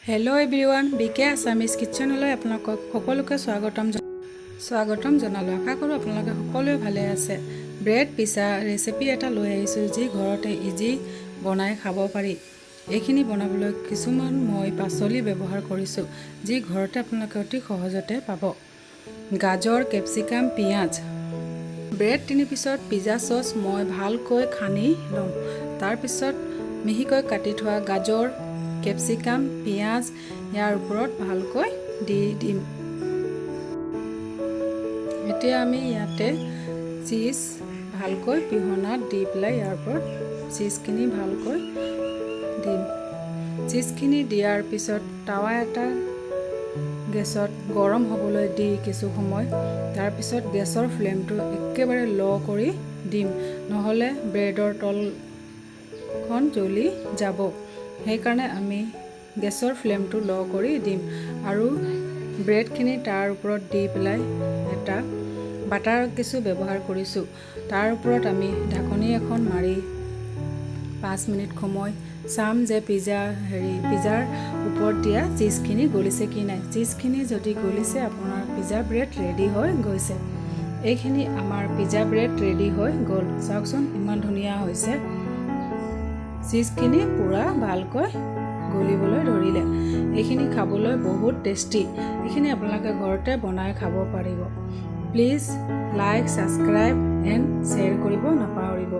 Hello everyone BK Assamese किचनলৈ আপোনালোকক সকলোকে স্বাগতম জনালো। আশা কৰো আপোনালোকে সকলোৱে ভালে আছে। ব্ৰেড পিজা ৰেচিপি এটা লৈ আহিছো যি ঘৰতে ইজি বনাই খাব পাৰি। এইখিনি বনাবলৈ কিছুমান মই পাচলি ব্যৱহাৰ কৰিছো যি ঘৰতে আপোনালোকে অতি সহজতে পাব। গাজৰ, কেপচিকাম, পিয়াজ। ব্ৰেড 3 পিছত পিজা সস মই ভালকৈ খানি লম। তাৰ পিছত মিহিকৈ কাটি থোৱা গাজৰ, কেপচিকাম, পিয়াজ ইয়াৰ ওপৰত ভালকৈ দি দিম। এতিয়া আমি ইয়াতে চিজ ভালকৈ পিহনাত দি পেলাই ইয়াৰ ওপৰত চিজখিনি ভালকৈ দিম। চিজখিনি দিয়াৰ পিছত তাৱা এটা গেছত গৰম হ'বলৈ দি কিছু সময় তাৰ পিছত গেছৰ ফ্লেমটো একেবাৰে লো কৰি দিম, নহলে ব্ৰেডৰ তলখন জ্বলি যাব। সেইকাৰণে আমি গেছৰ ফ্লেমটো লো কৰি দিম আৰু ব্ৰেডখিনি তাৰ ওপৰত দি পেলাই এটা বাটাৰ কিছু ব্যৱহাৰ কৰিছোঁ। তাৰ ওপৰত আমি ঢাকনি এখন মাৰি 5 মিনিট সময় চাম যে পিজাৰ ওপৰত দিয়া চিজখিনি গলিছে কি নাই। চিজখিনি যদি গলিছে আপোনাৰ পিজা ব্ৰেড ৰেডি হৈ গৈছে। এইখিনি আমাৰ পিজা ব্ৰেড ৰেডি হৈ গ'ল। চাওকচোন ইমান ধুনীয়া হৈছে। চিজখিনি পুৰা ভালকৈ গলিবলৈ ধৰিলে। এইখিনি খাবলৈ বহুত টেষ্টি। এইখিনি আপোনালোকে ঘৰতে বনাই খাব পাৰিব। Please like, subscribe and share কৰিব নাপাহৰিব।